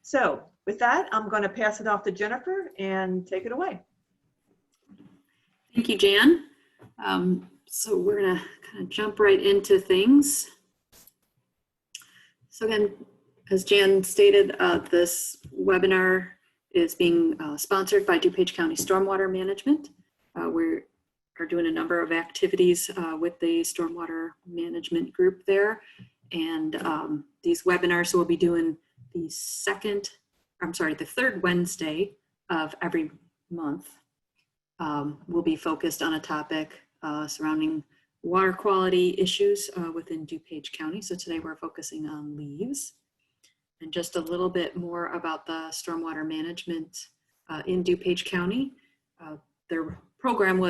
So with that, I'm going to pass it off to Jennifer and take it away. Thank you, Jan. So we're going to kind of jump right into things. So again, as Jan stated, this webinar is being sponsored by DuPage County Stormwater Management. We are doing a number of activities with the Stormwater Management group there. And these webinars we'll be doing the third Wednesday of every month. Will be focused on a topic surrounding water quality issues within DuPage County. So today we're focusing on leaves. And just a little bit more about the stormwater management in DuPage County. Their program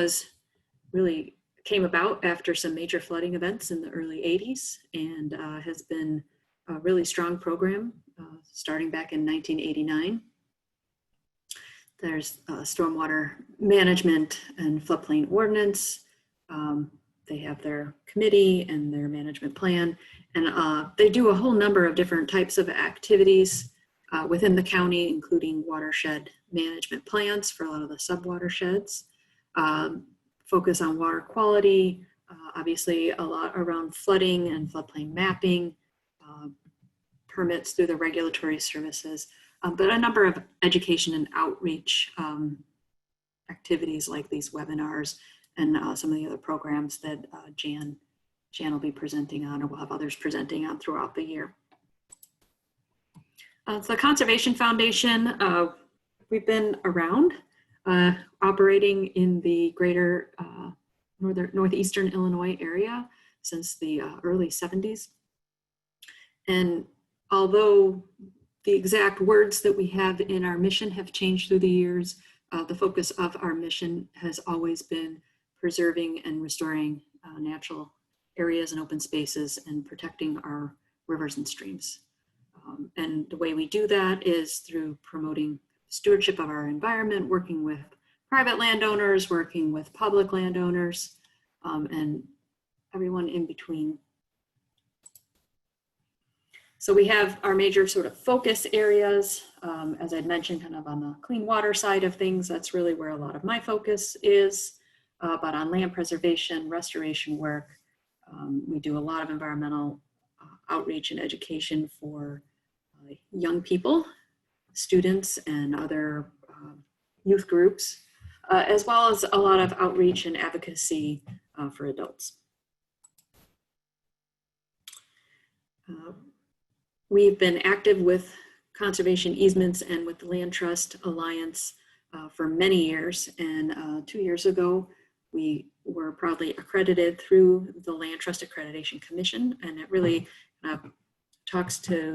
came about after some major flooding events in the early 80s and has been a really strong program starting back in 1989. There's stormwater management and floodplain ordinance. They have their committee and their management plan, and they do a whole number of different types of activities within the county, including watershed management plans for a lot of the sub-watersheds, focus on water quality, obviously a lot around flooding and floodplain mapping, permits through the regulatory services, but a number of education and outreach activities like these webinars and some of the other programs that Jan will be presenting on, or we'll have others presenting on throughout the year. So the Conservation Foundation, we've been around, operating in the greater northeastern Illinois area since the early 70s. And although the exact words that we have in our mission have changed through the years, the focus of our mission has always been preserving and restoring natural areas and open spaces and protecting our rivers and streams. And the way we do that is through promoting stewardship of our environment, working with private landowners, working with public landowners, and everyone in between. So we have our major sort of focus areas, as I'd mentioned, kind of on the clean water side of things. That's really where a lot of my focus is. But on land preservation, restoration work, we do a lot of environmental outreach and education for young people, students, and other youth groups, as well as a lot of outreach and advocacy for adults. We've been active with conservation easements and with the Land Trust Alliance for many years, and 2 years ago, we were proudly accredited through the Land Trust Accreditation Commission, and it really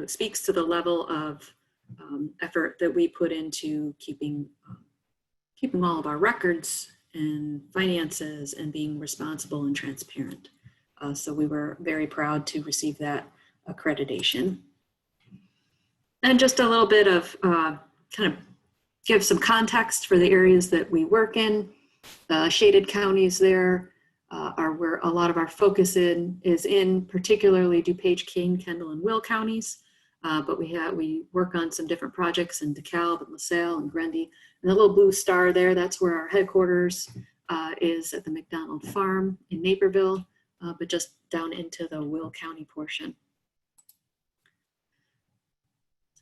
speaks to the level of effort that we put into keeping all of our records and finances and being responsible and transparent. So we were very proud to receive that accreditation. And just a little bit of kind of give some context for the areas that we work in. The shaded counties there are where a lot of our focus is in, particularly DuPage, Kane, Kendall, and Will counties. But we work on some different projects in DeKalb, and LaSalle, and Grundy. And the little blue star there, that's where our headquarters is at the McDonald Farm in Naperville, but just down into the Will County portion.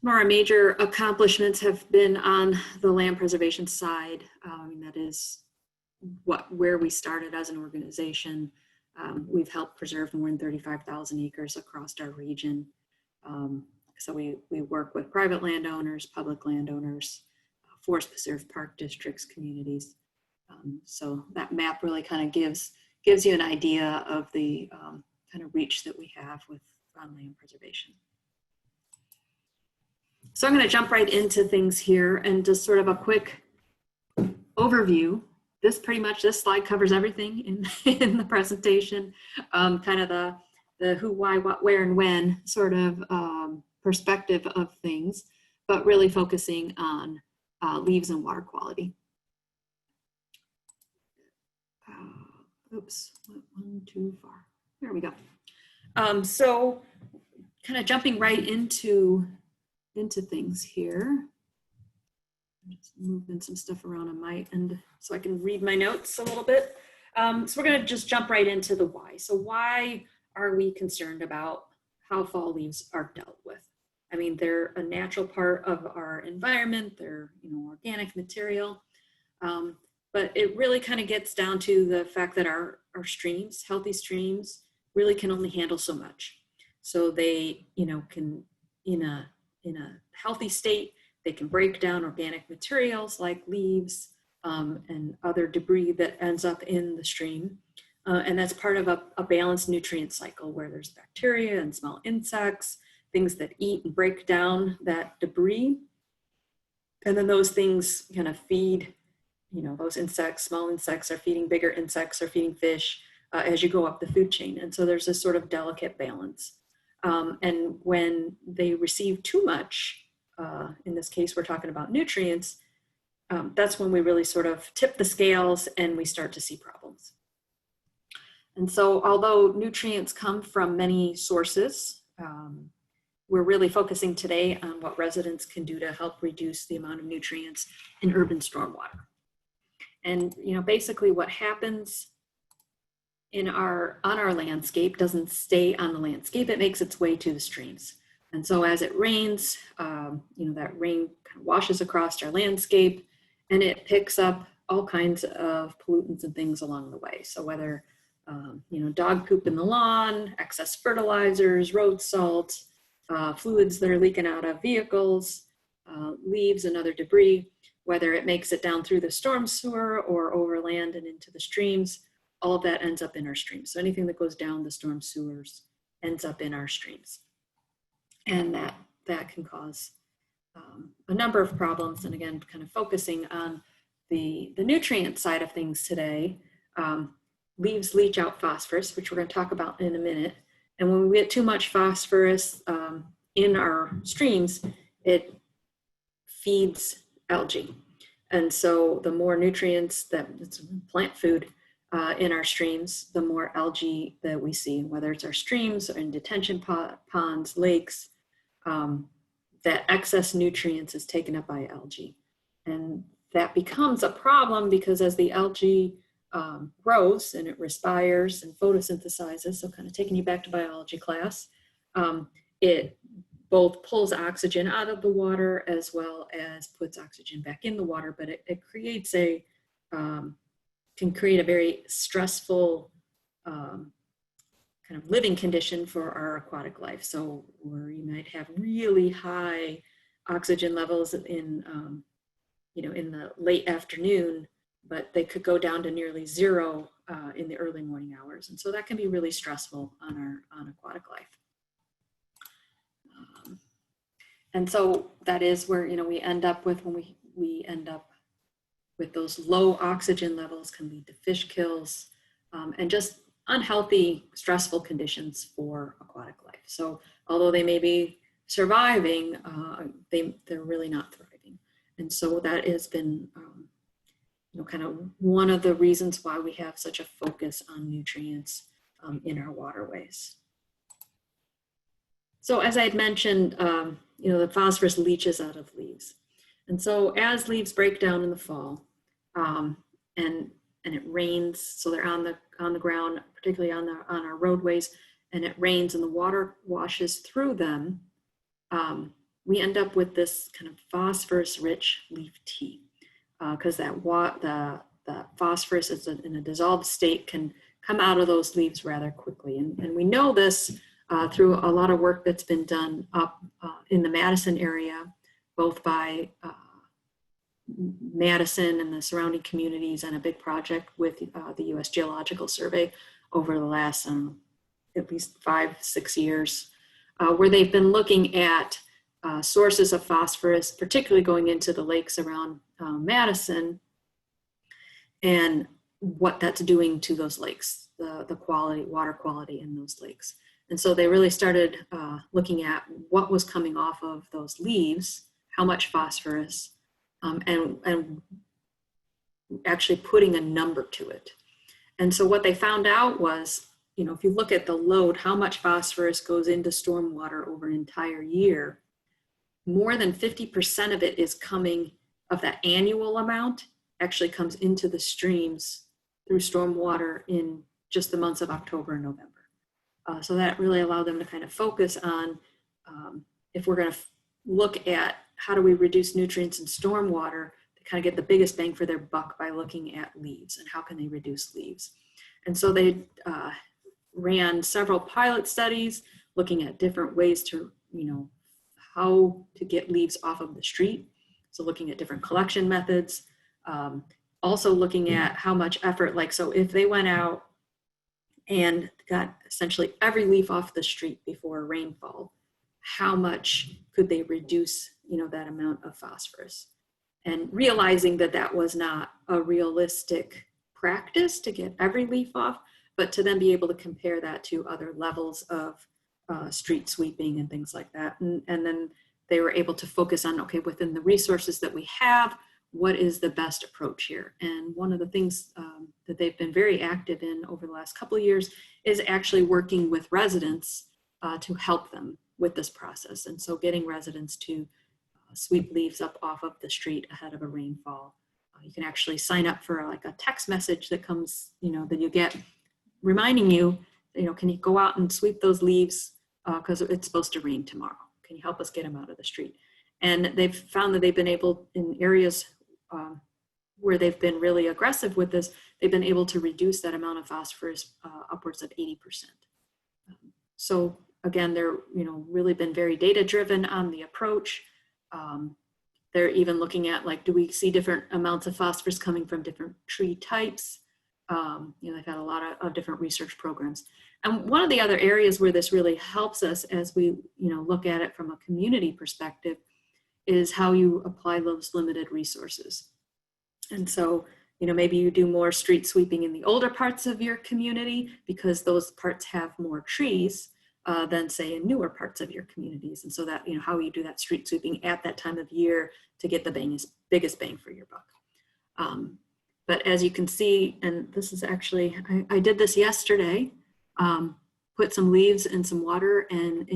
Some of our major accomplishments have been on the land preservation side. That is where we started as an organization. We've helped preserve more than 35,000 acres across our region. So we work with private landowners, public landowners, forest preserve park districts, communities. So that map really kind of gives you an idea of the kind of reach that we have with land preservation. So I'm going to jump right into things here and just sort of a quick overview. This slide covers everything in the presentation, kind of the who, why, what, where, and when sort of perspective of things, but really focusing on leaves and water quality. Oops, went one too far. There we go. So kind of jumping right into into things here. I'm just moving some stuff around on my end so I can read my notes a little bit. So we're going to just jump right into the why. So why are we concerned about how fall leaves are dealt with? I mean, they're a natural part of our environment. They're, organic material. But it really kind of gets down to the fact that our streams, healthy streams, really can only handle so much. So they, can, in a healthy state, they can break down organic materials like leaves and other debris that ends up in the stream. And that's part of a balanced nutrient cycle where there's bacteria and small insects, things that eat and break down that debris. And then those things kind of feed, those insects, small insects are feeding bigger insects, are feeding fish as you go up the food chain. And so there's this sort of delicate balance. And when they receive too much, in this case, we're talking about nutrients, that's when we really sort of tip the scales and we start to see problems. And so although nutrients come from many sources, we're really focusing today on what residents can do to help reduce the amount of nutrients in urban stormwater. And basically what happens on our landscape doesn't stay on the landscape, it makes its way to the streams. And so as it rains, that rain kind of washes across our landscape and it picks up all kinds of pollutants and things along the way. So whether, dog poop in the lawn, excess fertilizers, road salt, fluids that are leaking out of vehicles, leaves and other debris, whether it makes it down through the storm sewer or over land and into the streams, all of that ends up in our streams. So anything that goes down the storm sewers ends up in our streams. And that can cause a number of problems. And again, kind of focusing on the nutrient side of things today, leaves leach out phosphorus, which we're going to talk about in a minute. And when we get too much phosphorus in our streams, it feeds algae. And so the more nutrients that it's plant food in our streams, the more algae that we see, whether it's our streams or in detention ponds, lakes, that excess nutrients is taken up by algae. And that becomes a problem because as the algae grows and it respires and photosynthesizes, so kind of taking you back to biology class, it both pulls oxygen out of the water as well as puts oxygen back in the water, but it creates can create a very stressful kind of living condition for our aquatic life. So where you might have really high oxygen levels in the late afternoon, but they could go down to nearly zero in the early morning hours. And so that can be really stressful on aquatic life. And so that is where, we end up with, when we end up with those low oxygen levels, can lead to fish kills and just unhealthy, stressful conditions for aquatic life. So although they may be surviving, they're really not thriving. And so that has been kind of one of the reasons why we have such a focus on nutrients in our waterways. So as I had mentioned, the phosphorus leaches out of leaves. And so as leaves break down in the fall and it rains, so they're on the ground, particularly on our roadways, and it rains and the water washes through them, we end up with this kind of phosphorus-rich leaf tea, because the phosphorus is in a dissolved state can come out of those leaves rather quickly. And we know this through a lot of work that's been done up in the Madison area, both by Madison and the surrounding communities, and a big project with the U.S. Geological Survey over the last at least 5-6 years, where they've been looking at sources of phosphorus, particularly going into the lakes around Madison, and what that's doing to those lakes, the quality, water quality in those lakes. And so they really started looking at what was coming off of those leaves, how much phosphorus, and actually putting a number to it. And so what they found out was, if you look at the load, how much phosphorus goes into stormwater over an entire year, more than 50% of it is coming, of that annual amount, actually comes into the streams through stormwater in just the months of October and November. So that really allowed them to kind of focus on if we're going to look at how do we reduce nutrients in stormwater, to kind of get the biggest bang for their buck by looking at leaves and how can they reduce leaves. And so they ran several pilot studies looking at different ways to, how to get leaves off of the street. So looking at different collection methods, also looking at how much effort, so if they went out and got essentially every leaf off the street before rainfall, how much could they reduce, that amount of phosphorus? And realizing that that was not a realistic practice to get every leaf off, but to then be able to compare that to other levels of street sweeping and things like that. And then they were able to focus on, okay, within the resources that we have, what is the best approach here? And one of the things that they've been very active in over the last couple of years is actually working with residents to help them with this process. And so getting residents to sweep leaves up off of the street ahead of a rainfall. You can actually sign up for a text message that comes, that you get reminding you, can you go out and sweep those leaves because it's supposed to rain tomorrow? Can you help us get them out of the street? And they've found that they've been able, in areas where they've been really aggressive with this, they've been able to reduce that amount of phosphorus upwards of 80%. So again, they're really been very data driven on the approach. They're even looking at do we see different amounts of phosphorus coming from different tree types? They've had a lot of different research programs. And one of the other areas where this really helps us as we look at it from a community perspective is how you apply those limited resources. And so, maybe you do more street sweeping in the older parts of your community because those parts have more trees than say in newer parts of your communities. And so that, how you do that street sweeping at that time of year to get the biggest bang for your buck. But as you can see, and this is actually, I did this yesterday, put some leaves in some water and,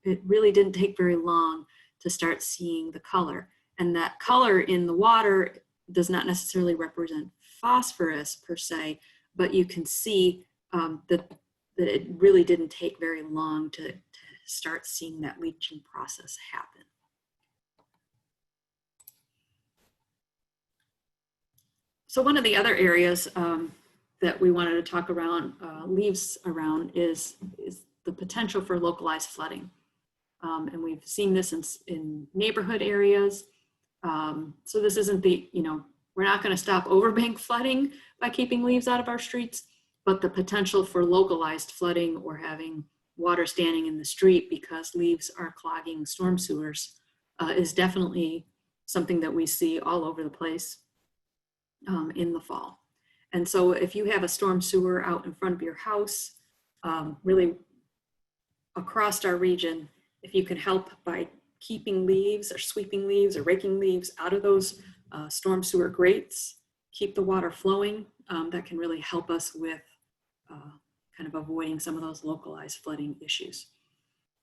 it really didn't take very long to start seeing the color. And that color in the water does not necessarily represent phosphorus per se, but you can see that it really didn't take very long to start seeing that leaching process happen. So one of the other areas that we wanted to talk around leaves around is the potential for localized flooding. And we've seen this in neighborhood areas. So this isn't we're not going to stop overbank flooding by keeping leaves out of our streets, but the potential for localized flooding or having water standing in the street because leaves are clogging storm sewers is definitely something that we see all over the place in the fall. And so if you have a storm sewer out in front of your house, really across our region, if you can help by keeping leaves or sweeping leaves or raking leaves out of those storm sewer grates, keep the water flowing, that can really help us with kind of avoiding some of those localized flooding issues.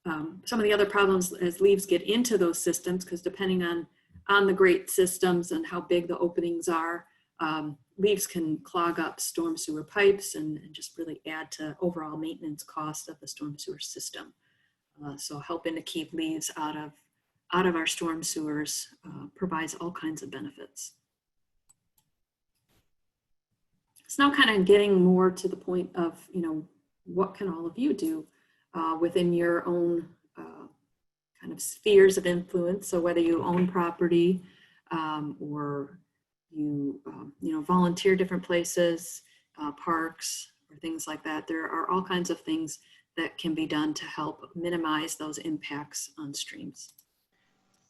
Some of the other problems as leaves get into those systems, because depending on the grate systems and how big the openings are, leaves can clog up storm sewer pipes and just really add to overall maintenance costs of the storm sewer system. So helping to keep leaves out of our storm sewers provides all kinds of benefits. It's now kind of getting more to the point of, what can all of you do within your own kind of spheres of influence? So whether you own property or you, volunteer different places, parks, or things like that, there are all kinds of things that can be done to help minimize those impacts on streams.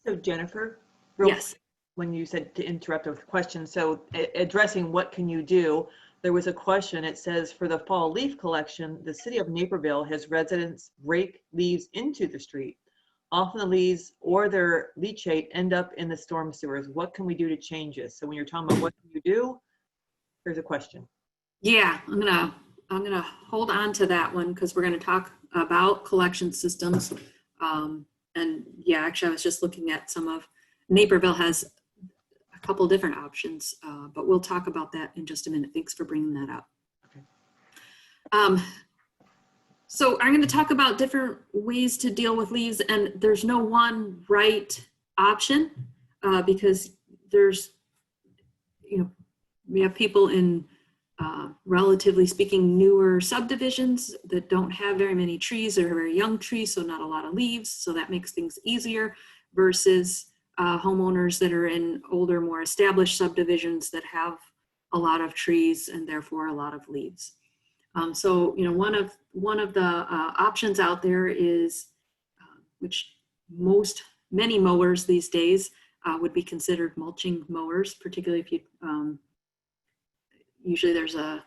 So Jennifer, yes, when you said to interrupt with questions, so addressing what can you do, there was a question. It says, for the fall leaf collection, the city of Naperville has residents rake leaves into the street. Often the leaves or their leachate end up in the storm sewers. What can we do to change this? So when you're talking about what can you do, here's a question. Yeah, I'm gonna hold on to that one because we're gonna talk about collection systems. And And yeah, actually I was just looking at some of, Naperville has a couple different options, but we'll talk about that in just a minute. Thanks for bringing that up. Okay. So I'm going to talk about different ways to deal with leaves, and there's no one right option because there's, we have people in relatively speaking newer subdivisions that don't have very many trees or very young trees, so not a lot of leaves, so that makes things easier versus homeowners that are in older, more established subdivisions that have a lot of trees and therefore a lot of leaves. So, one of the options out there is, which many mowers these days would be considered mulching mowers, particularly if you, usually there's a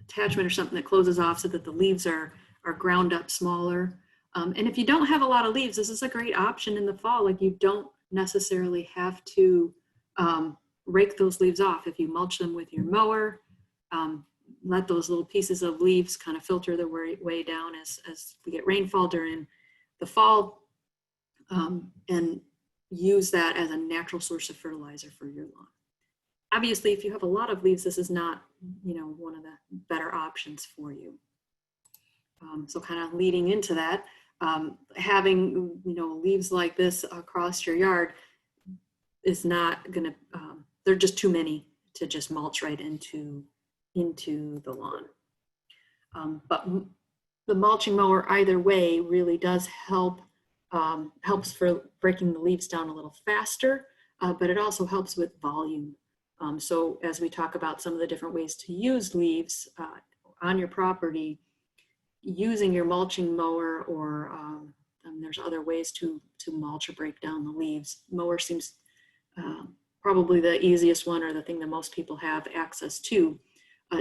attachment or something that closes off so that the leaves are ground up smaller. And if you don't have a lot of leaves, this is a great option in the fall. Like, you don't necessarily have to rake those leaves off. If you mulch them with your mower, let those little pieces of leaves kind of filter their way down as we get rainfall during the fall, and use that as a natural source of fertilizer for your lawn. Obviously, if you have a lot of leaves, this is not, one of the better options for you. So kind of leading into that, having, leaves like this across your yard is not gonna, they're just too many to just mulch right into the lawn. But the mulching mower either way really does helps for breaking the leaves down a little faster, but it also helps with volume. So as we talk about some of the different ways to use leaves on your property, using your mulching mower, or there's other ways to mulch or break down the leaves. Mower seems probably the easiest one, or the thing that most people have access to.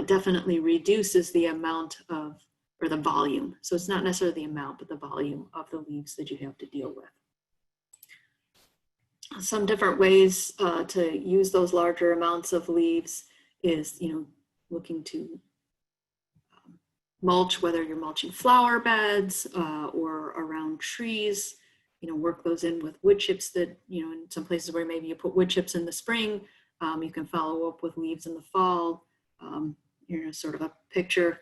Definitely reduces the amount of, or the volume. So it's not necessarily the amount, but the volume of the leaves that you have to deal with. Some different ways to use those larger amounts of leaves is, looking to mulch, whether you're mulching flower beds or around trees, work those in with wood chips that, in some places where maybe you put wood chips in the spring, you can follow up with leaves in the fall. Sort of a picture,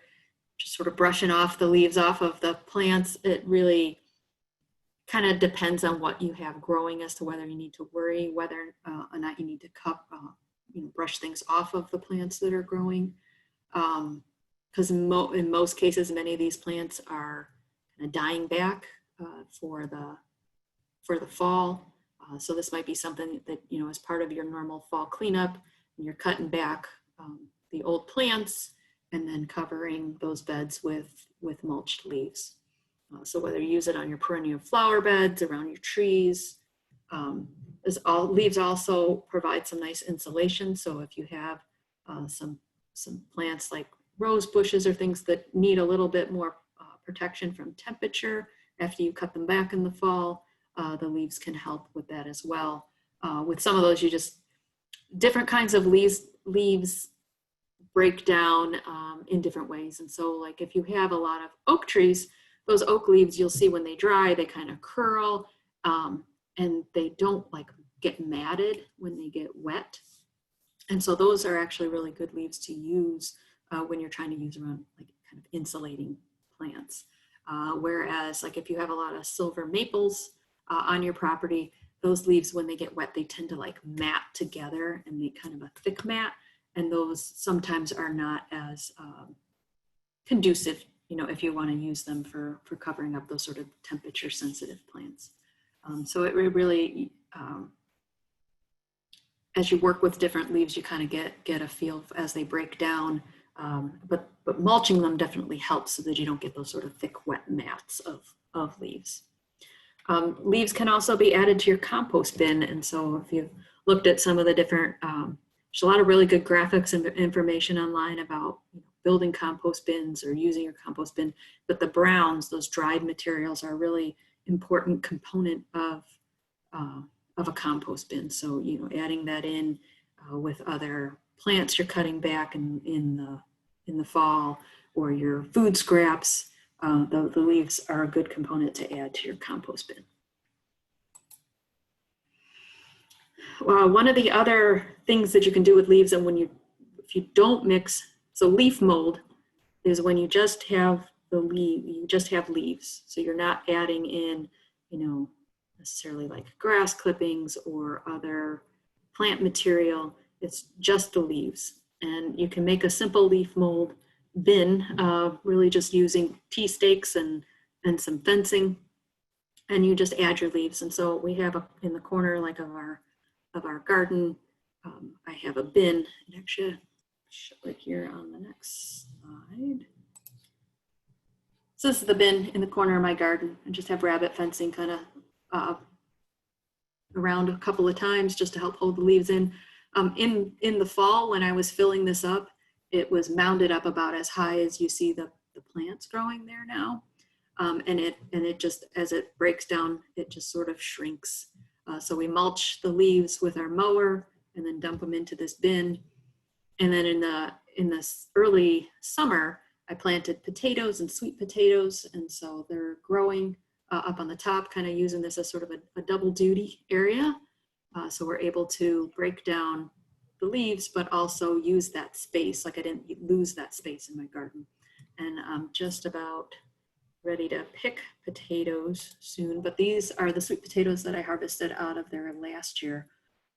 just sort of brushing off the leaves off of the plants. It really kind of depends on what you have growing as to whether you need to worry whether or not you need to brush things off of the plants that are growing. Because in most cases, many of these plants are kind of dying back for the fall. So this might be something that, as part of your normal fall cleanup, and you're cutting back the old plants and then covering those beds with mulched leaves. So whether you use it on your perennial flower beds, around your trees, leaves also provide some nice insulation. So if you have some plants like rose bushes or things that need a little bit more protection from temperature, after you cut them back in the fall, the leaves can help with that as well. With some of those, different kinds of leaves break down in different ways. And so, like, if you have a lot of oak trees, those oak leaves, you'll see when they dry, they kind of curl, and they don't get matted when they get wet. And so those are actually really good leaves to use when you're trying to use around kind of insulating plants. Whereas if you have a lot of silver maples on your property, those leaves, when they get wet, they tend to mat together and make kind of a thick mat. And those sometimes are not as conducive, if you want to use them for covering up those sort of temperature sensitive plants. So it really, as you work with different leaves, you kind of get a feel as they break down. But mulching them definitely helps so that you don't get those sort of thick, wet mats of leaves. Leaves can also be added to your compost bin. And so if you've looked at some of the different, there's a lot of really good graphics and information online about building compost bins or using your compost bin, but the browns, those dried materials, are a really important component of a compost bin. So, adding that in with other plants you're cutting back in the fall, or your food scraps, the leaves are a good component to add to your compost bin. one of the other things that you can do with leaves, and if you don't mix, so leaf mold is when you just have you just have leaves. So you're not adding in, necessarily like grass clippings or other plant material. It's just the leaves. And you can make a simple leaf mold bin, really just using tea stakes and some fencing, and you just add your leaves. And so we have in the corner like of our garden, I have a bin, and actually I'll show it here on the next slide. So this is the bin in the corner of my garden. I just have rabbit fencing kind of around a couple of times just to help hold the leaves in. In the fall, when I was filling this up, it was mounded up about as high as you see the plants growing there now. And it just, as it breaks down, it just sort of shrinks. So we mulch the leaves with our mower and then dump them into this bin. And then in this early summer, I planted potatoes and sweet potatoes. And so they're growing up on the top, kind of using this as sort of a double duty area. So we're able to break down the leaves, but also use that space. Like I didn't lose that space in my garden. And I'm just about ready to pick potatoes soon, but these are the sweet potatoes that I harvested out of there last year,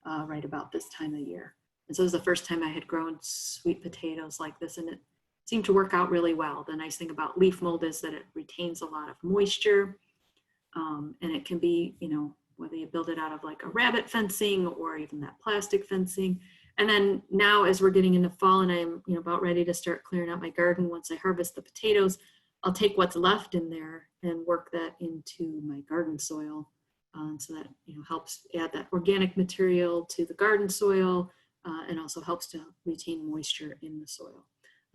right about this time of year. And so it was the first time I had grown sweet potatoes like this, and it seemed to work out really well. The nice thing about leaf mold is that it retains a lot of moisture, and it can be, whether you build it out of like a rabbit fencing or even that plastic fencing. And then now as we're getting into fall and I'm about ready to start clearing out my garden, once I harvest the potatoes, I'll take what's left in there and work that into my garden soil. So that helps add that organic material to the garden soil, and also helps to retain moisture in the soil.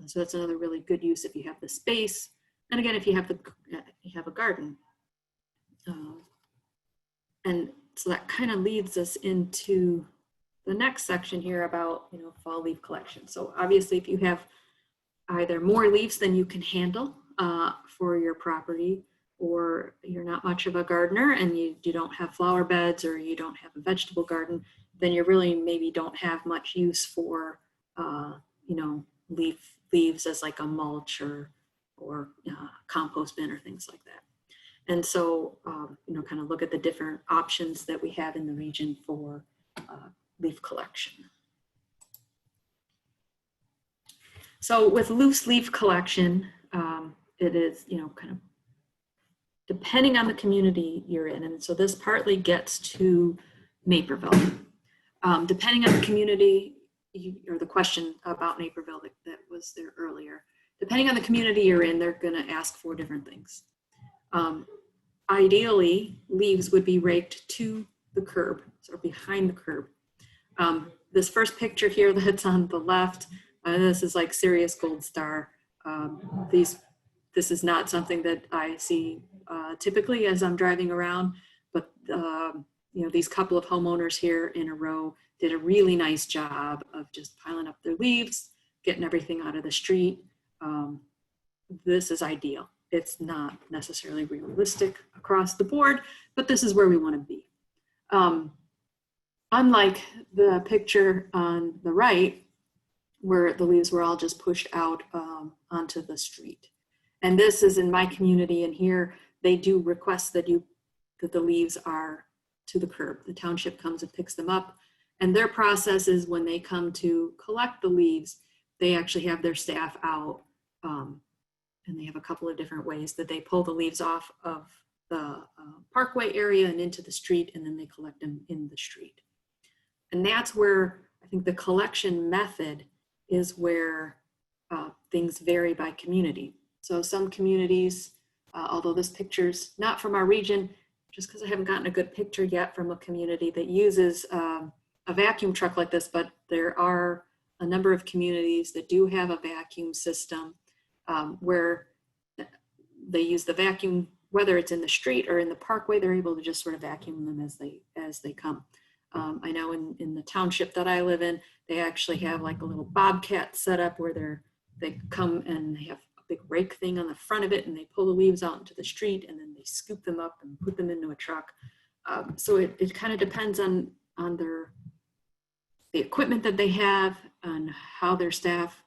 So that's another really good use if you have the space. And again, if you have a garden. And so that kind of leads us into the next section here about fall leaf collection. So obviously, if you have either more leaves than you can handle for your property, or you're not much of a gardener and you don't have flower beds or you don't have a vegetable garden, then you really maybe don't have much use for leaves as like a mulch or compost bin or things like that. And so kind of look at the different options that we have in the region for leaf collection. So with loose leaf collection, it is kind of depending on the community you're in. And so this partly gets to Naperville. Depending on the community, or the question about Naperville that was there earlier, depending on the community you're in, they're going to ask for different things. Ideally, leaves would be raked to the curb, or behind the curb. This first picture here that's on the left, this is like Sirius Gold Star. This is not something that I see typically as I'm driving around, but these couple of homeowners here in a row did a really nice job of just piling up their leaves, getting everything out of the street. This is ideal. It's not necessarily realistic across the board, but this is where we want to be. Unlike the picture on the right, where the leaves were all just pushed out onto the street. And this is in my community, and here they do request that the leaves are to the curb. The township comes and picks them up, and their process is when they come to collect the leaves, they actually have their staff out, and they have a couple of different ways that they pull the leaves off of the parkway area and into the street, and then they collect them in the street. And that's where I think the collection method is where things vary by community. So some communities, although this picture's not from our region, just because I haven't gotten a good picture yet from a community that uses a vacuum truck like this, but there are a number of communities that do have a vacuum system where they use the vacuum, whether it's in the street or in the parkway, they're able to just sort of vacuum them as they come. I know in the township that I live in, they actually have like a little bobcat set up where they come and they have a big rake thing on the front of it, and they pull the leaves out into the street, and then they scoop them up and put them into a truck. So it kind of depends on their the equipment that they have and how their staff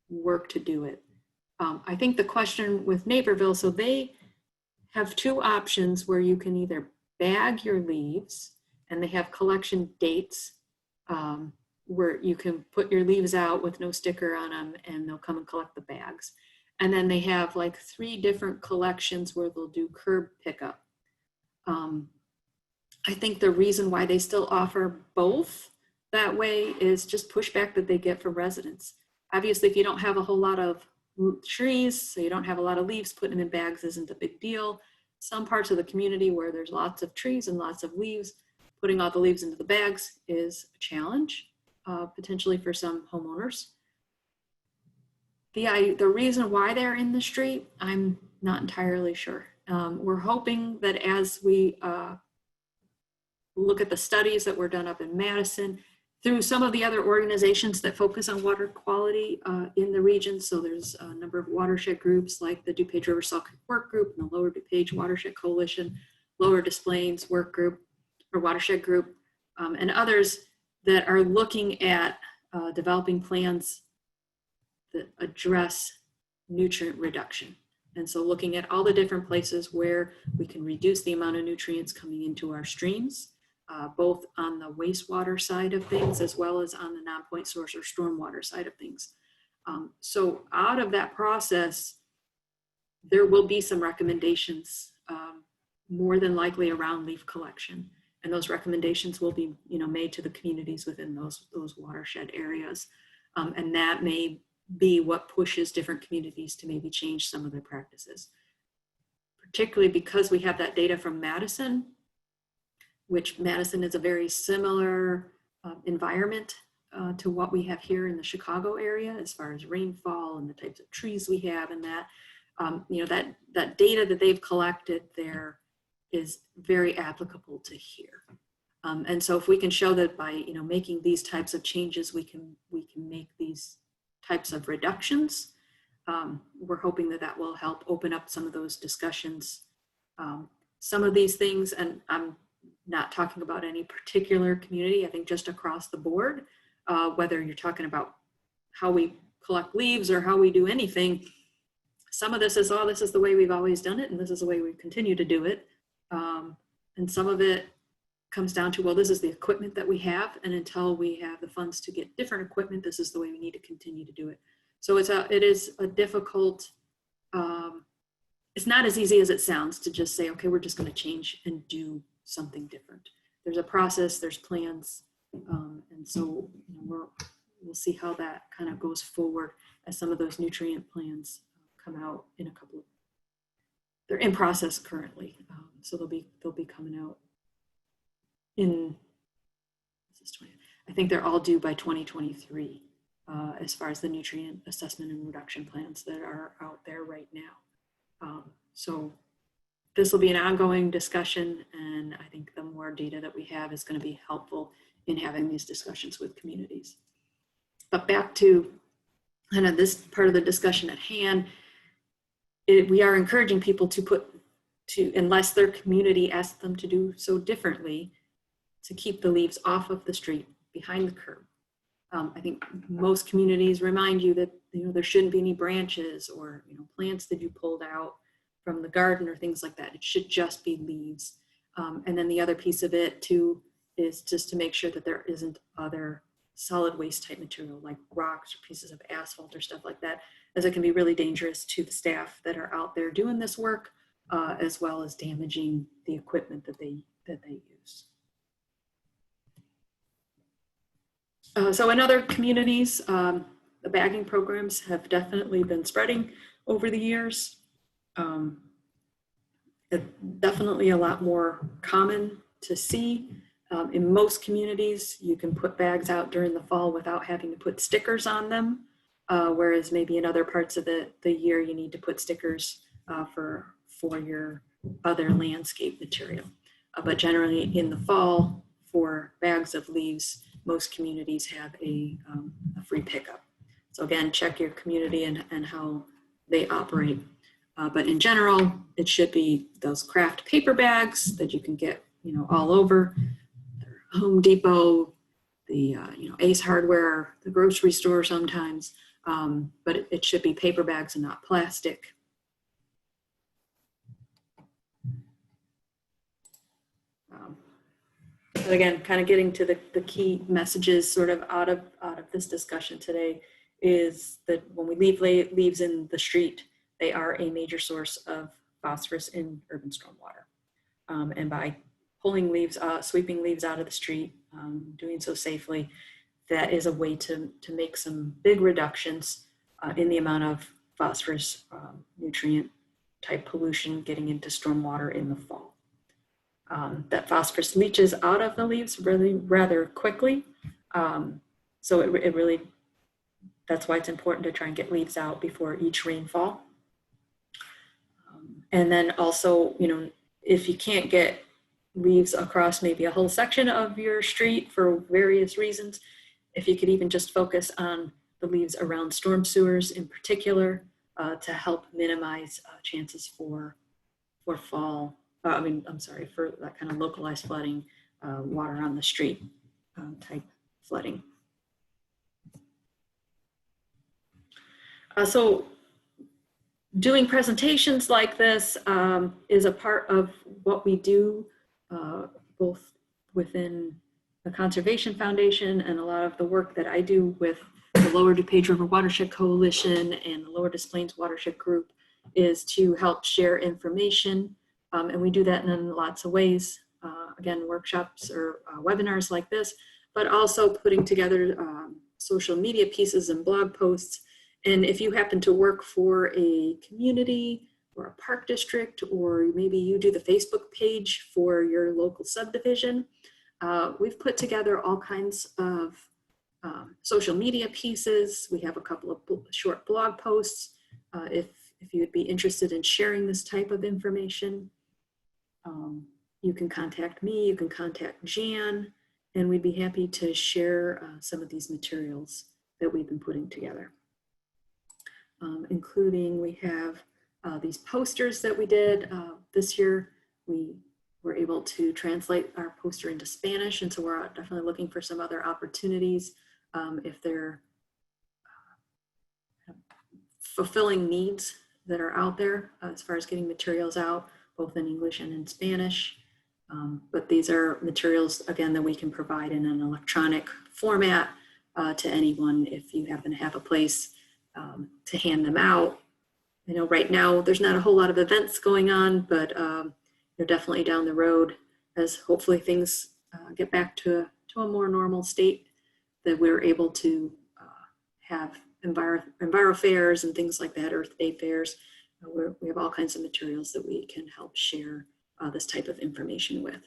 work to do it. I think the question with Naperville, so they have two options where you can either bag your leaves, and they have collection dates where you can put your leaves out with no sticker on them and they'll come and collect the bags. And then they have like 3 different collections where they'll do curb pickup. I think the reason why they still offer both that way is just pushback that they get from residents. Obviously, if you don't have a whole lot of trees, so you don't have a lot of leaves, putting them in bags isn't a big deal. Some parts of the community where there's lots of trees and lots of leaves, putting all the leaves into the bags is a challenge, potentially for some homeowners. The reason why they're in the street, I'm not entirely sure. We're hoping that as we look at the studies that were done up in Madison, through some of the other organizations that focus on water quality in the region. So there's a number of watershed groups like the DuPage River Salt Creek Work Group and the Lower DuPage Watershed Coalition, Lower Des Plaines Work Group or Watershed Group, and others that are looking at developing plans that address nutrient reduction. And so looking at all the different places where we can reduce the amount of nutrients coming into our streams, both on the wastewater side of things, as well as on the non-point source or stormwater side of things. So out of that process, there will be some recommendations, more than likely around leaf collection. And those recommendations will be, made to the communities within those watershed areas. And that may be what pushes different communities to maybe change some of their practices. Particularly because we have that data from Madison, which Madison is a very similar environment to what we have here in the Chicago area as far as rainfall and the types of trees we have, and that, that data that they've collected there is very applicable to here. And so if we can show that by making these types of changes, we can make these types of reductions, we're hoping that that will help open up some of those discussions. Some of these things, and I'm not talking about any particular community, I think just across the board, whether you're talking about how we collect leaves or how we do anything, some of this is, oh, this is the way we've always done it and this is the way we continue to do it. And some of it comes down to, well, this is the equipment that we have, and until we have the funds to get different equipment, this is the way we need to continue to do it. So it is a difficult, it's not as easy as it sounds to just say, okay, we're just going to change and do something different. There's a process, there's plans, and so we'll see how that kind of goes forward as some of those nutrient plans come out in a couple of, they're in process currently, so they'll be coming out in, I think they're all due by 2023 as far as the nutrient assessment and reduction plans that are out there right now. So this will be an ongoing discussion, and I think the more data that we have is going to be helpful in having these discussions with communities. But back to kind of this part of the discussion at hand, we are encouraging people unless their community asks them to do so differently, to keep the leaves off of the street behind the curb. I think most communities remind you that there shouldn't be any branches or plants that you pulled out from the garden or things like that. It should just be leaves. And then the other piece of it too is just to make sure that there isn't other solid waste type material like rocks or pieces of asphalt or stuff like that, as it can be really dangerous to the staff that are out there doing this work, as well as damaging the equipment that they use. So in other communities, the bagging programs have definitely been spreading over the years. It's definitely a lot more common to see. In most communities, you can put bags out during the fall without having to put stickers on them, whereas maybe in other parts of the year, you need to put stickers for your other landscape material. But generally in the fall, for bags of leaves, most communities have a free pickup. So again, check your community and how they operate. But in general, it should be those craft paper bags that you can get, all over. Home Depot, Ace Hardware, the grocery store sometimes, but it should be paper bags and not plastic. But again, kind of getting to the key messages sort of out of this discussion today is that when we leave leaves in the street, they are a major source of phosphorus in urban stormwater. And by pulling leaves, sweeping leaves out of the street, doing so safely, that is a way to make some big reductions in the amount of phosphorus nutrient type pollution getting into stormwater in the fall. That phosphorus leaches out of the leaves really rather quickly. So it really, that's why it's important to try and get leaves out before each rainfall. And then also, if you can't get leaves across maybe a whole section of your street for various reasons, if you could even just focus on the leaves around storm sewers in particular to help minimize chances for for that kind of localized flooding, water on the street type flooding. So doing presentations like this is a part of what we do both within the Conservation Foundation and a lot of the work that I do with the Lower DuPage River Watershed Coalition and the Lower Des Plaines Watershed Group is to help share information. And we do that in lots of ways. Again, workshops or webinars like this, but also putting together social media pieces and blog posts. And if you happen to work for a community or a park district, or maybe you do the Facebook page for your local subdivision, we've put together all kinds of social media pieces. We have a couple of short blog posts. If you would be interested in sharing this type of information, you can contact me, you can contact Jan, and we'd be happy to share some of these materials that we've been putting together. Including we have these posters that we did this year. We were able to translate our poster into Spanish, and so we're definitely looking for some other opportunities if they're fulfilling needs that are out there as far as getting materials out, both in English and in Spanish. But these are materials, again, that we can provide in an electronic format to anyone if you happen to have a place to hand them out. Right now there's not a whole lot of events going on, but they're definitely down the road as hopefully things get back to a more normal state, that we're able to have enviro fairs and things like that, Earth Day fairs. We have all kinds of materials that we can help share this type of information with.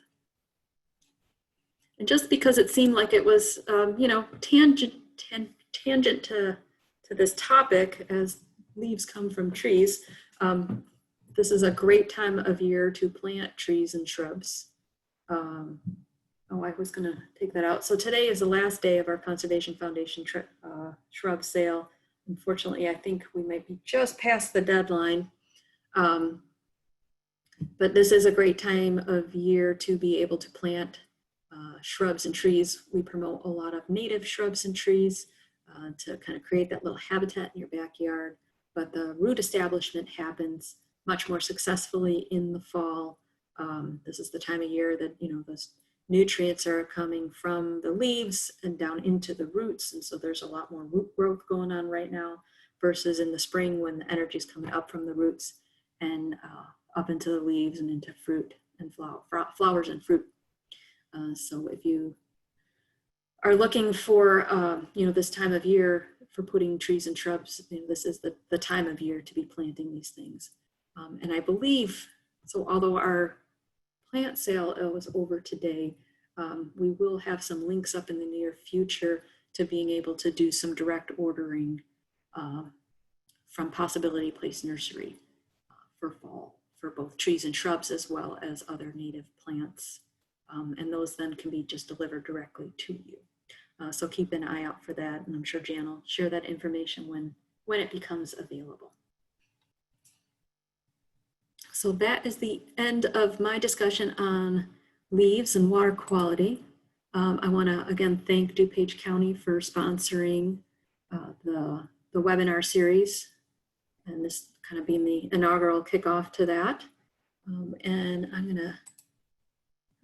And just because it seemed like it was, tangent to this topic as leaves come from trees, this is a great time of year to plant trees and shrubs. I was going to take that out. So today is the last day of our Conservation Foundation shrub sale. Unfortunately, I think we might be just past the deadline. But this is a great time of year to be able to plant shrubs and trees. We promote a lot of native shrubs and trees to kind of create that little habitat in your backyard. But the root establishment happens much more successfully in the fall. This is the time of year that, those nutrients are coming from the leaves and down into the roots. And so there's a lot more root growth going on right now versus in the spring when the energy is coming up from the roots and up into the leaves and into fruit and flowers and fruit. So if you are looking for, this time of year for putting trees and shrubs, this is the time of year to be planting these things. And I believe, so although our plant sale was over today, we will have some links up in the near future to being able to do some direct ordering from Possibility Place Nursery for fall, for both trees and shrubs as well as other native plants. And those then can be just delivered directly to you. So keep an eye out for that, and I'm sure Jan will share that information when it becomes available. So that is the end of my discussion on leaves and water quality. I want to again thank DuPage County for sponsoring the webinar series, and this kind of being the inaugural kickoff to that. And I'm going to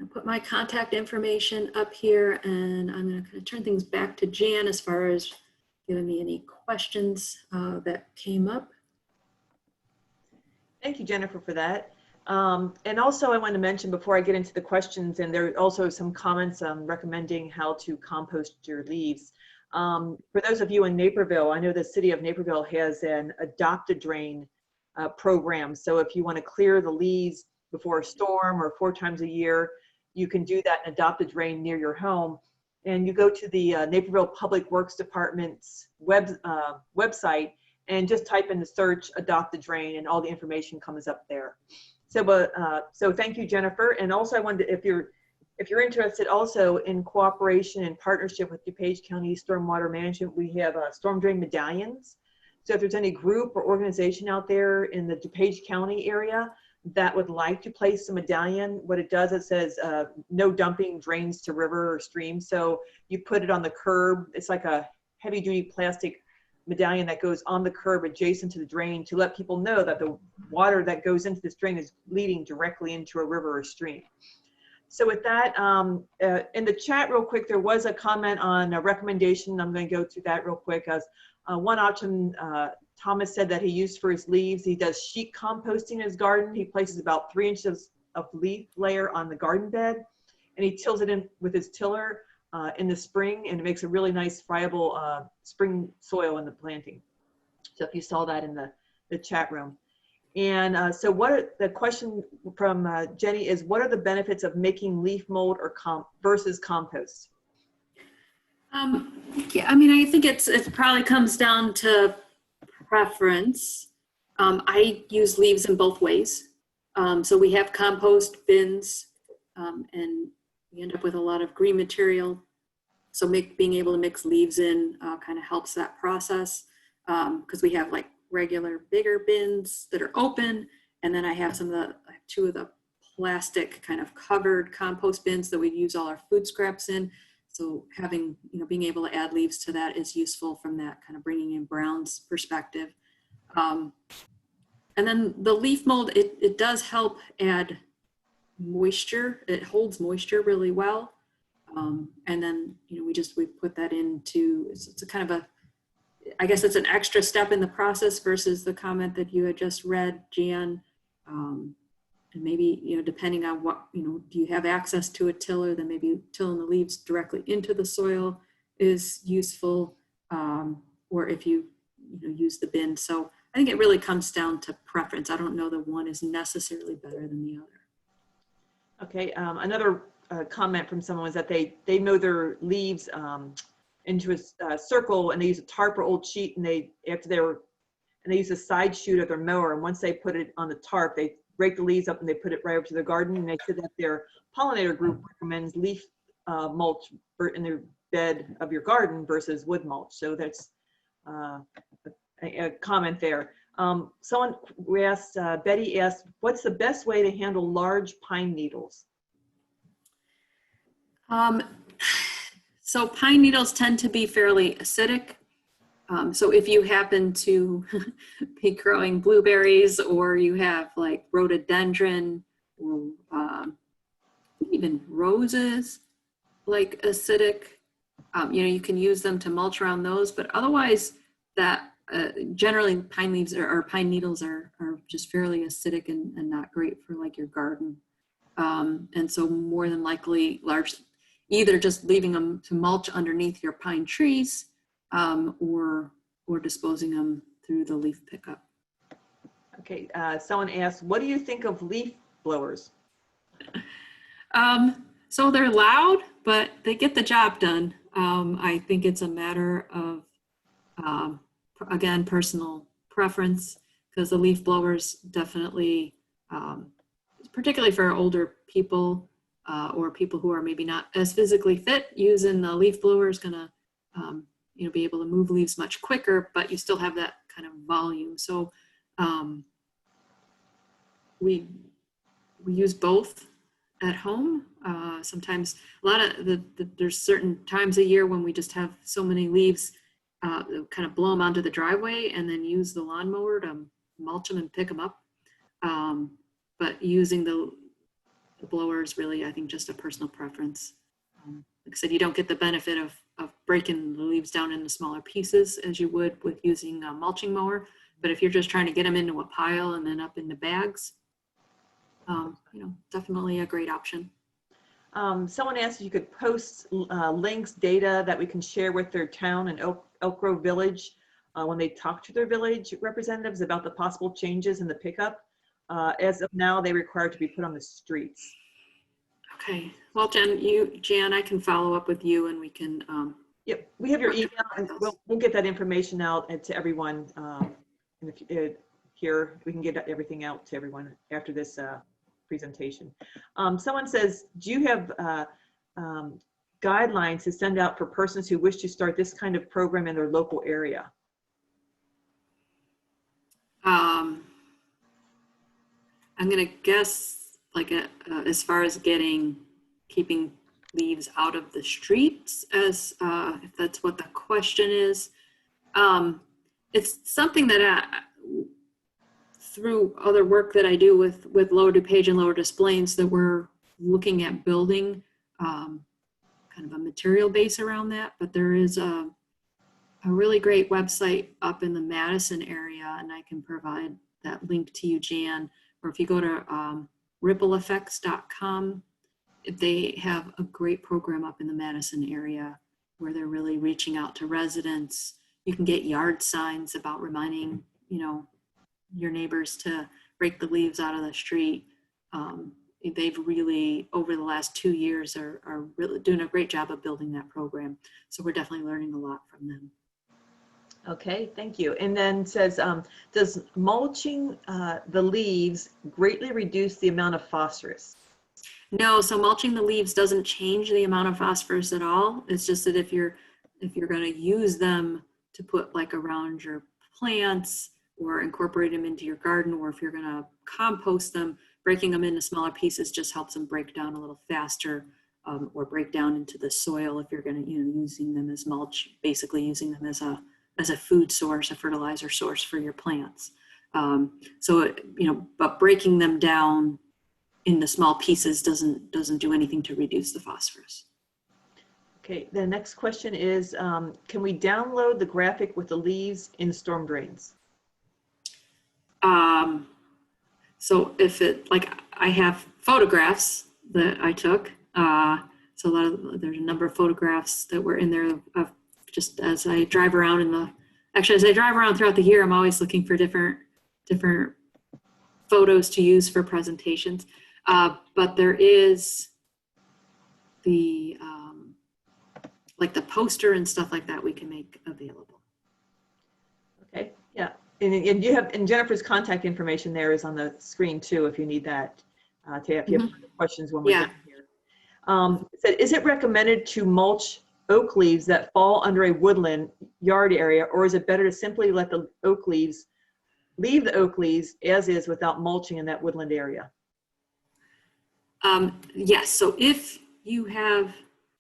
put my contact information up here, and I'm going to kind of turn things back to Jan as far as giving me any questions that came up. Thank you, Jennifer, for that. And also I want to mention before I get into the questions, and there are also some comments recommending how to compost your leaves. For those of you in Naperville, I know the city of Naperville has an adopt-a-drain program. So if you want to clear the leaves before a storm or 4 times a year, you can do that and adopt a drain near your home. And you go to the Naperville Public Works Department's website and just type in the search adopt a drain, and all the information comes up there. So, so thank you, Jennifer. And also I wanted to, if you're interested also in cooperation and partnership with DuPage County Stormwater Management, we have storm drain medallions. So if there's any group or organization out there in the DuPage County area that would like to place a medallion, what it does, it says no dumping drains to river or stream. So you put it on the curb. It's like a heavy duty plastic medallion that goes on the curb adjacent to the drain to let people know that the water that goes into this drain is leading directly into a river or stream. So with that, in the chat real quick, there was a comment on a recommendation. I'm going to go through that real quick. As one option, Thomas said that he used for his leaves, he does sheet composting in his garden. He places about 3 inches of leaf layer on the garden bed, and he tills it in with his tiller in the spring, and it makes a really nice friable spring soil in the planting. So if you saw that in the chat room. And so the question from Jenny is, what are the benefits of making leaf mold or versus compost? Yeah, I mean, I think it probably comes down to preference. I use leaves in both ways. So we have compost bins, and we end up with a lot of green material. So being able to mix leaves in kind of helps that process, because we have like regular bigger bins that are open, and then I have two of the plastic kind of covered compost bins that we use all our food scraps in. So having, being able to add leaves to that is useful from that kind of bringing in Brown's perspective. And then the leaf mold, it does help add moisture. It holds moisture really well. And then, we put that into, it's a kind of I guess it's an extra step in the process versus the comment that you had just read, Jan. And maybe, depending on what, do you have access to a tiller, then maybe tilling the leaves directly into the soil is useful. Or if you, use the bin. So I think it really comes down to preference. I don't know that one is necessarily better than the other. Okay, another comment from someone was that they mow their leaves into a circle, and they use a tarp or old sheet, and they use a side chute of their mower, and once they put it on the tarp, they break the leaves up and they put it right over to their garden. And they said that their pollinator group recommends leaf mulch in their bed of your garden versus wood mulch. So that's a comment there. Someone asked, Betty asked, what's the best way to handle large pine needles? So pine needles tend to be fairly acidic. So if you happen to be growing blueberries, or you have like rhododendron, or even roses, like acidic, you can use them to mulch around those. But otherwise, that generally pine leaves or pine needles are just fairly acidic and not great for like your garden. And so more than likely, either just leaving them to mulch underneath your pine trees, or disposing them through the leaf pickup. Okay, someone asked, what do you think of leaf blowers? So they're loud, but they get the job done. I think it's a matter of, again, personal preference, because the leaf blowers definitely, particularly for older people, or people who are maybe not as physically fit, using the leaf blower is going to, be able to move leaves much quicker, but you still have that kind of volume. So we use both, at home. Sometimes a lot of there's certain times a year when we just have so many leaves, kind of blow them onto the driveway and then use the lawnmower to mulch them and pick them up. But using the blower is really, I think, just a personal preference. Like I said, you don't get the benefit of breaking the leaves down into smaller pieces as you would with using a mulching mower. But if you're just trying to get them into a pile and then up into bags, definitely a great option. Someone asked if you could post links, data that we can share with their town and Elk Grove Village when they talk to their village representatives about the possible changes in the pickup. As of now, they require to be put on the streets. Okay. Well, Jan, I can follow up with you and we can. Yep, we have your email, and we'll get that information out to everyone. And if here, we can get everything out to everyone after this presentation. Someone says, do you have guidelines to send out for persons who wish to start this kind of program in their local area? I'm going to guess, like, as far as keeping leaves out of the streets, as if that's what the question is. It's something that through other work that I do with Lower DuPage and Lower Des Plaines, that we're looking at building kind of a material base around that. But there is a really great website up in the Madison area, and I can provide that link to you, Jan, or if you go to rippleeffects.com, they have a great program up in the Madison area where they're really reaching out to residents. You can get yard signs about reminding, your neighbors to rake the leaves out of the street. They've really, over the last 2 years, are really doing a great job of building that program. So we're definitely learning a lot from them. Okay, thank you. And then says, does mulching the leaves greatly reduce the amount of phosphorus? No, so mulching the leaves doesn't change the amount of phosphorus at all. It's just that if you're going to use them to put like around your plants or incorporate them into your garden, or if you're going to compost them, breaking them into smaller pieces just helps them break down a little faster, or break down into the soil if you're going to, using them as mulch, basically using them as a food source, a fertilizer source for your plants. But breaking them down into small pieces doesn't do anything to reduce the phosphorus. Okay, the next question is, can we download the graphic with the leaves in storm drains? So if I have photographs that I took, so there's a number of photographs that were in there of just as I drive around as I drive around throughout the year, I'm always looking for different photos to use for presentations. But there is the poster and stuff like that we can make available. Okay, yeah. And you have, and Jennifer's contact information there is on the screen too, if you need that, if you have questions when we get here. It said, is it recommended to mulch oak leaves that fall under a woodland yard area, or is it better to simply let the oak leaves, leave the oak leaves as is without mulching in that woodland area? Yes, so if you have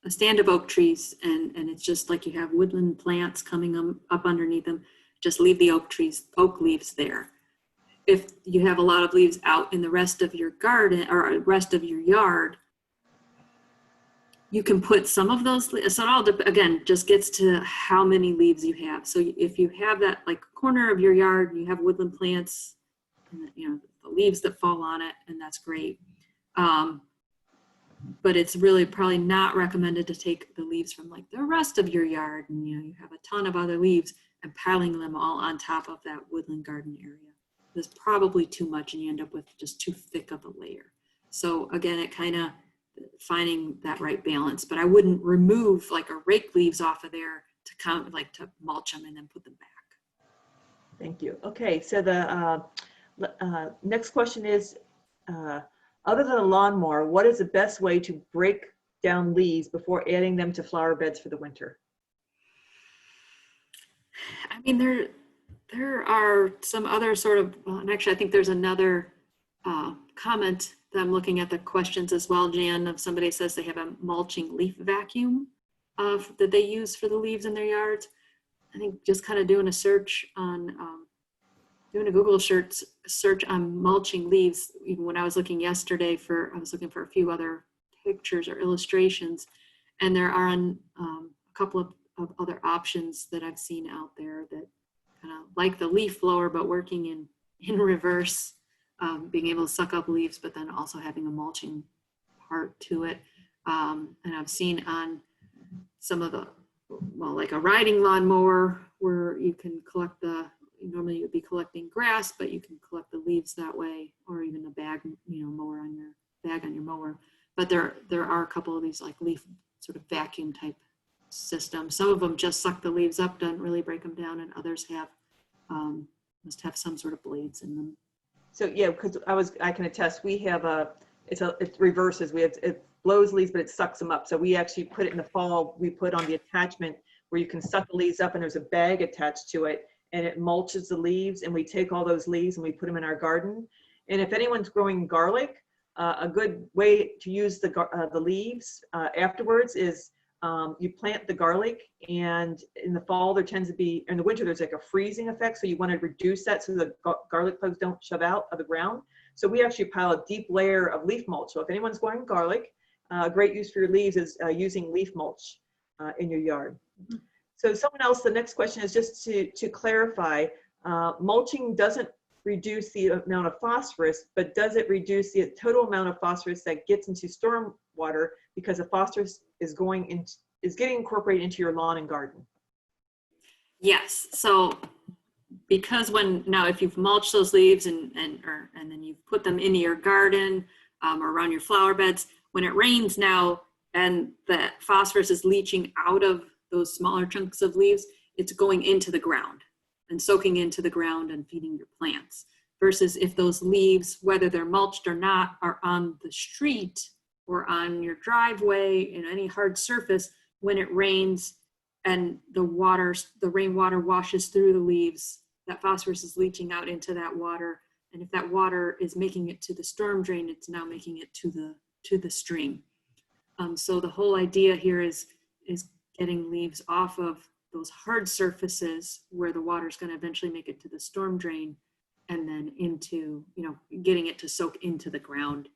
a stand of oak trees and it's just like you have woodland plants coming up underneath them, just leave the oak leaves there. If you have a lot of leaves out in the rest of your garden or rest of your yard, you can put some of those, so it all, again, just gets to how many leaves you have. So if you have that like corner of your yard and you have woodland plants, and, the leaves that fall on it, and that's great. But it's really probably not recommended to take the leaves from like the rest of your yard and you have a ton of other leaves and piling them all on top of that woodland garden area. There's probably too much and you end up with just too thick of a layer. So again, it kind of finding that right balance, but I wouldn't remove like a rake leaves off of there to mulch them and then put them back. Thank you. Okay, so the next question is, other than a lawnmower, what is the best way to break down leaves before adding them to flower beds for the winter? I mean, there are some other sort of, and actually I think there's another comment I'm looking at the questions as well, Jan, of somebody says they have a mulching leaf vacuum that they use for the leaves in their yards. I think just kind of doing a search on, doing a Google search on mulching leaves. Even when I was looking yesterday I was looking for a few other pictures or illustrations, and there are a couple of other options that I've seen out there that kind of like the leaf blower, but working in reverse, being able to suck up leaves, but then also having a mulching part to it. And I've seen on some of the, well, like a riding lawnmower where you can collect normally you'd be collecting grass, but you can collect the leaves that way, or even a bag, mower on your bag on your mower. But there are a couple of these like leaf sort of vacuum type systems. Some of them just suck the leaves up, don't really break them down, and others have must have some sort of blades in them. So yeah, because I can attest, we have it reverses. It blows leaves, but it sucks them up. So we actually put it in the fall, we put on the attachment where you can suck the leaves up, and there's a bag attached to it, and it mulches the leaves, and we take all those leaves and we put them in our garden. And if anyone's growing garlic, a good way to use the leaves afterwards is you plant the garlic, and in the fall there tends to be, in the winter there's like a freezing effect, so you want to reduce that so the garlic plugs don't shove out of the ground. So we actually pile a deep layer of leaf mulch. So if anyone's growing garlic, a great use for your leaves is using leaf mulch in your yard. Mm-hmm. So someone else, the next question is just to clarify, mulching doesn't reduce the amount of phosphorus, but does it reduce the total amount of phosphorus that gets into storm water because the phosphorus is getting incorporated into your lawn and garden? Yes. So because if you've mulched those leaves and then you've put them into your garden or around your flower beds, when it rains now and the phosphorus is leaching out of those smaller chunks of leaves, it's going into the ground and soaking into the ground and feeding your plants. Versus if those leaves, whether they're mulched or not, are on the street or on your driveway in any hard surface, when it rains and the rainwater washes through the leaves, that phosphorus is leaching out into that water. And if that water is making it to the storm drain, it's now making it to the stream. So the whole idea here is getting leaves off of those hard surfaces where the water is going to eventually make it to the storm drain, and then into, getting it to soak into the ground,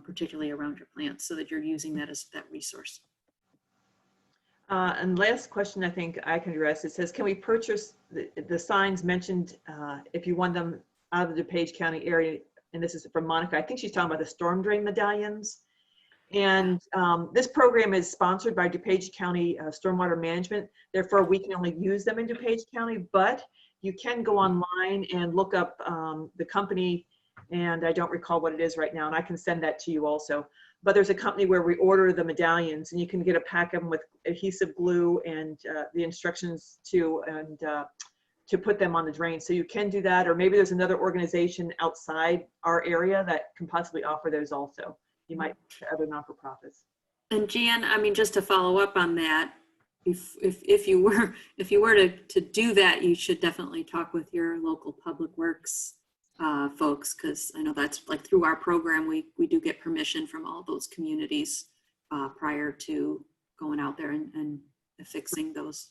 particularly around your plants, so that you're using that as that resource. And last question I think I can address, it says, can we purchase the signs mentioned if you want them out of the DuPage County area? And this is from Monica. I think she's talking about the storm drain medallions. And this program is sponsored by DuPage County Stormwater Management. Therefore, we can only use them in DuPage County, but you can go online and look up the company, and I don't recall what it is right now, and I can send that to you also. But there's a company where we order the medallions, and you can get a pack of them with adhesive glue and the instructions to put them on the drain. So you can do that, or maybe there's another organization outside our area that can possibly offer those also. You might to other not-for-profits. And Jan, I mean, just to follow up on that, if you were to do that, you should definitely talk with your local public works folks, because I know that's like through our program, we do get permission from all those communities prior to going out there and affixing those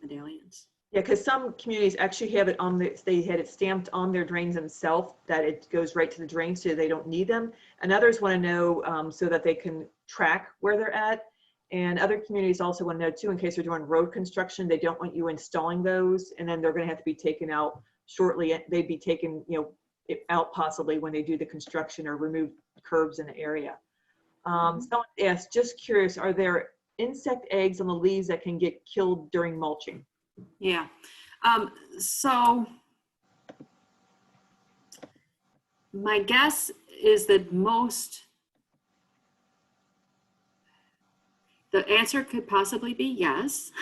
medallions. Yeah, because some communities actually have it they had it stamped on their drains themselves that it goes right to the drain, so they don't need them. And others want to know so that they can track where they're at. And other communities also want to know too, in case they're doing road construction, they don't want you installing those, and then they're going to have to be taken out shortly. They'd be taken, out possibly when they do the construction or remove curbs in the area. Someone asked, just curious, are there insect eggs on the leaves that can get killed during mulching? Yeah. So my guess is that the answer could possibly be yes.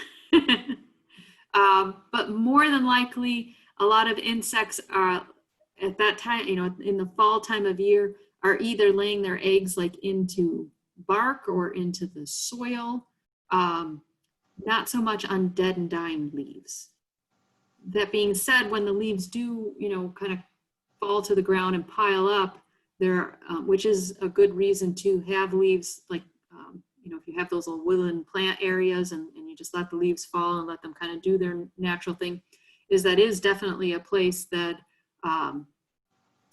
But more than likely, a lot of insects are at that time, in the fall time of year, are either laying their eggs like into bark or into the soil. Not so much on dead and dying leaves. That being said, when the leaves do, kind of fall to the ground and pile up, which is a good reason to have leaves, like, if you have those little woodland plant areas and you just let the leaves fall and let them kind of do their natural thing, that is definitely a place that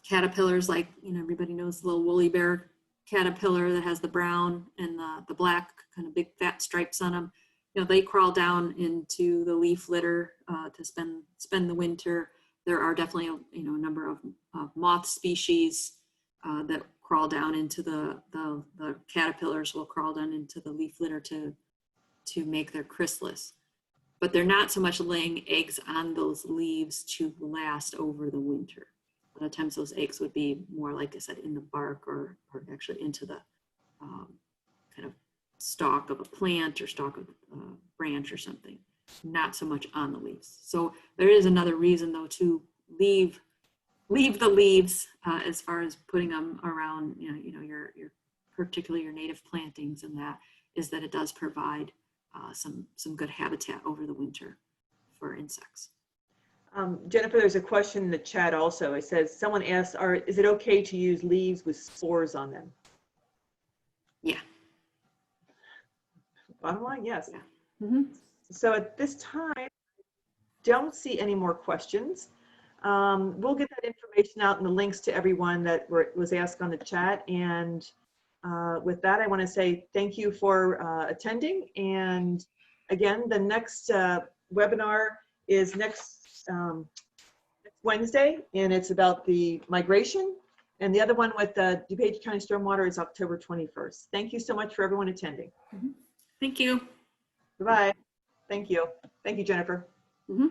caterpillars, like, everybody knows the little woolly bear caterpillar that has the brown and the black kind of big fat stripes on them. They crawl down into the leaf litter to spend the winter. There are definitely a number of moth species that crawl down into the caterpillars will crawl down into the leaf litter to make their chrysalis. But they're not so much laying eggs on those leaves to last over the winter. A lot of times those eggs would be more, like I said, in the bark or actually into the kind of stalk of a plant or stalk of a branch or something, not so much on the leaves. So there is another reason, though, to leave the leaves as far as putting them around, your particularly your native plantings, and that is that it does provide some good habitat over the winter for insects. Jennifer, there's a question in the chat also. It says, someone asked, is it okay to use leaves with spores on them? Yeah. Bottom line, yes. Yeah. Mm-hmm. So at this time, don't see any more questions. We'll get that information out and the links to everyone that was asked on the chat. And with that, I want to say thank you for attending. And again, the next webinar is next Wednesday, and it's about the migration. And the other one with the DuPage County Stormwater is October 21st. Thank you so much for everyone attending. Mm-hmm. Thank you. Goodbye. Thank you. Thank you, Jennifer. Mm-hmm.